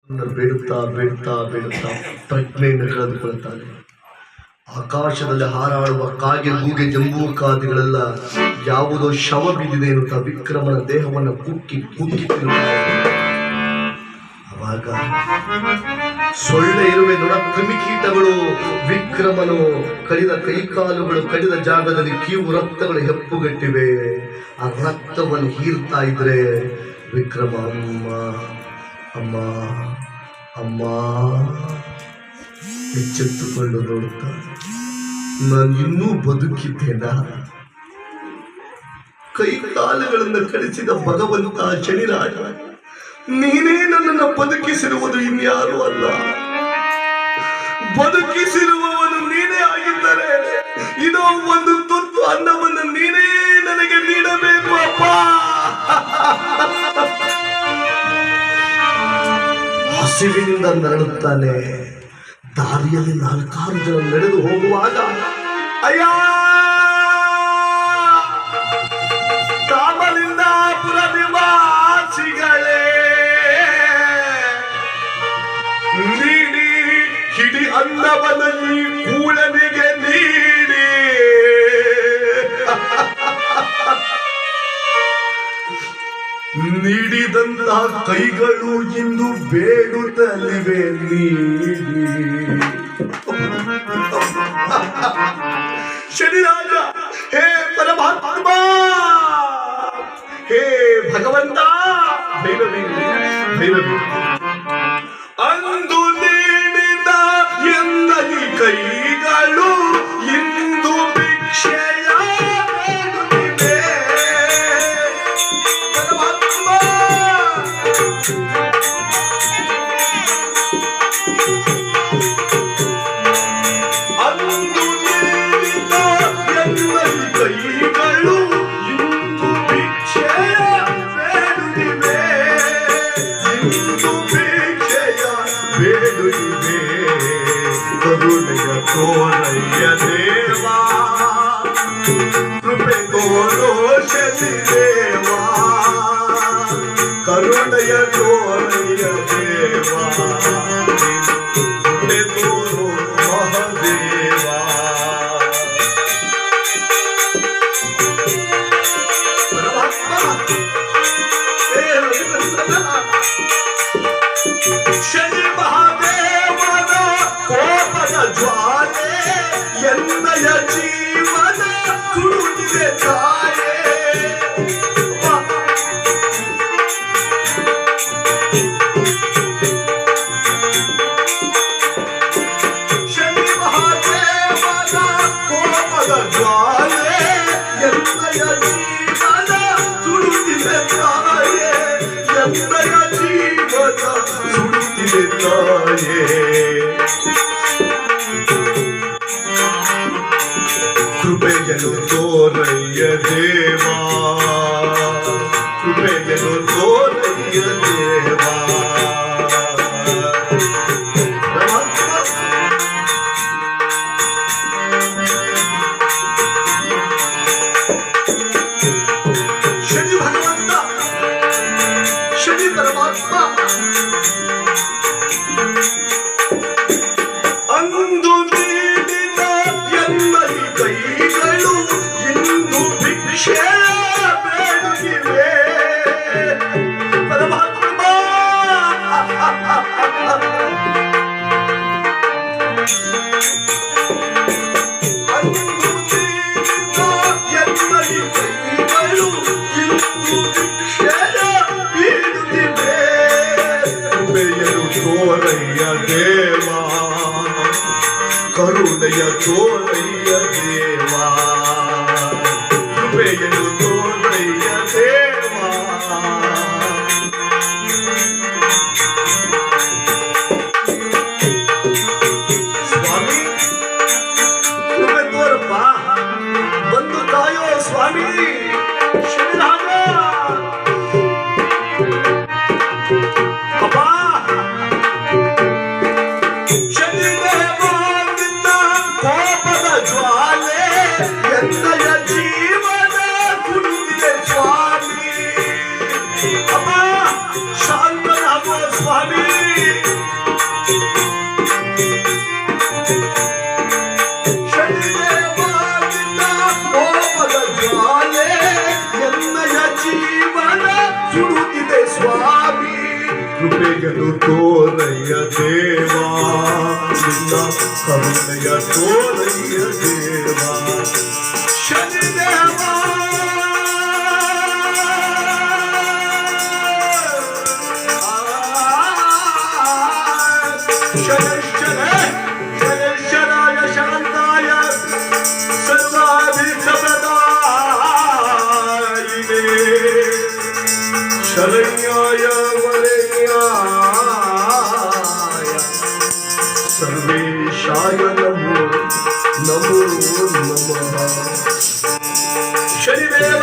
ಬೇಡುತ್ತಾ ಬೇಡುತ್ತಾ ಬೇಡುತ್ತಾ ಪ್ರಜ್ಞೆಯನ್ನು ಕಳೆದುಕೊಳ್ಳುತ್ತಾನೆ. ಆಕಾಶದಲ್ಲಿ ಹಾರಾಡುವ ಕಾಗೆ ಗೂಗೆ ಜಂಬೂಕಾದಿಗಳೆಲ್ಲ ಯಾವುದೋ ಶವ ಬಿದ್ದಿದೆ ಎನ್ನುತ್ತಾ ವಿಕ್ರಮನ ದೇಹವನ್ನು ಕುಕ್ಕಿ ಕುಕ್ಕಿ ತಿನ್ನುತ್ತಾರೆ. ಆವಾಗ ಸೊಳ್ಳೆ ಇರುವೆ ನೊಣ ಕ್ರಿಮಿಕೀಟಗಳು ವಿಕ್ರಮನು ಕಡಿದ ಕೈಕಾಲುಗಳು ಕಡಿದ ಜಾಗದಲ್ಲಿ ಕೀವು ರಕ್ತಗಳು ಹೆಪ್ಪುಗಟ್ಟಿವೆ. ಆ ರಕ್ತವನ್ನು ಹೀರ್ತಾ ಇದ್ರೆ ವಿಕ್ರಮ ಅಮ್ಮ ಅಮ್ಮ ಅಮ್ಮ ಎಚ್ಚೆತ್ತುಕೊಂಡು ನೋಡುತ್ತಾ, ನಾನು ಇನ್ನೂ ಬದುಕಿದ್ದೇನಾ? ಕೈ ಕಾಲುಗಳನ್ನು ಕಳಿಸಿದ ಭಗವಂತ ಶನಿರಾಜ, ನೀನೇ ನನ್ನನ್ನು ಬದುಕಿಸಿರುವುದು ಇನ್ಯಾರೂ ಅಲ್ಲ. ಬದುಕಿಸಿರುವವನು ನೀನೇ ಆಗಿದ್ದರೆ ಇದೋ ಒಂದು ತುತ್ತು ಅನ್ನವನ್ನು ನೀನೇ ನನಗೆ ನೀಡಬೇಕು ಅಪ್ಪ. ಹಸಿವಿನಿಂದ ನರಳುತ್ತಾನೆ. ದಾರಿಯಲ್ಲಿ 4-6 ಜನ ನಡೆದು ಹೋಗುವಾಗ, ಅಯ್ಯ ರಾಮಲಿಂಗಾಪುರ ನಿವಾಸಿಗಳೇ, ನೀಡಿ ಹಿಡಿ ಅನ್ನವನ್ನು ಈ ಕೂಳನಿಗೆ ನೀಡಿ. ನೀಡಿದಂತಹ ಕೈಗಳು ಇಂದು ಬೇಡುತ್ತಲಿವೆ ನೀಡಿ. ಶನಿರಾಜ, ಹೇ ಪರಮಾತ್ಮ, ಹೇ ಭಗವಂತ, ಭೈರವಿ ಭೈರವಿ, ಅಂದು ನೀಡಿದ ಎಂದ ಈ ಕೈಗಳು ಇಂದು ಭಿಕ್ಷೆಯ ಕರುಣೆಯ ತೋರಯ್ಯ ದೇವಾ, ಕೃಪೆ ತೋರೋ ಶನಿ ದೇವಾ, ಕರುಣೆಯ ತೋರಯ್ಯ ದೇವಾ, ಕೃಪೆ ತೋರೋ ಮಹದೇವಾ. ಶನಿ ಮಹಾದೇವನ ಕೋಪದ ಜ್ವಾಲೆ ಎನ್ನಯ ಜೀವನ ಕುಡಿದಿದೆ ತಾಯೇ. ಶನಿ ಮಹಾದೇವನ ಕೋಪದ ಜ್ವಾಲೆ ಎನ್ನಯ ಜೀವನ ಕುಡಿದಿದೆ ತಾಯೇ, ಎನ್ನಯ ಜೀವನ ಸುಡುತ್ತಿದೆ ತಾಯೇ. ಕೃಪೆಯನ್ನು ತೋರಯ್ಯ ದೇವಾ, ಕೃಪೆಯನ್ನು ತೋರಯ್ಯ ದೇವಾ. ಶನಿ ಭಗವಂತ, ಶನಿ ಪರಮಾತ್ಮ, ಅಂದು ನೀಡಿದ ಎಲ್ಲ ಈ ಕೈಗಳು ಇಂದು ಭಿಕ್ಷೆ ಬೇಡುತ್ತಿವೆ. ಪರಮಾತ್ಮ, ಅಂದು ನೀಡಿದ ಎಲ್ಲ ಈ ಕೈಗಳು ಇಂದು ಭಿಕ್ಷೆ ಬೇಡುತ್ತಿವೆ. ಕೃಪೆಯನ್ನು ತೋರಯ್ಯ ದೇವಾ, ಕರುಣೆಯ ತೋರಯ್ಯ ದೇವಾ, ಕೃಪೆಯನ್ನು ತೋರಯ್ಯ ದೇವಾ. ಸ್ವಾಮಿ, ಕೃಪೆ ತೋರಪ್ಪ, ಬಂದು ಕಾಯೋ ಸ್ವಾಮಿ. ಶನಿರಾಜ, ಅಪ್ಪ, ಶನಿದೇವ ಕೋಪದ ಜ್ವಾಲೆ ಕೃಪೆಯನ್ನು ತೋರಯ್ಯ ದೇವಾ, ನಿನ್ನ ಕರುಣೆಯ ತೋರಯ್ಯ ದೇವಾ. ಶನಿದೇವ ಶನೇಶ್ವರಾಯ ಶಾಂತಾಯ ಸರ್ವಾಧಿಕಪ್ರದಾಯಿನೇ ಶರಣ್ಯಾಯ ವರಣ್ಯಾಯ ಸರ್ವೇಶಾಯ ನಮೋ ನಮೋ ನಮಃ. ಶನಿದೇವ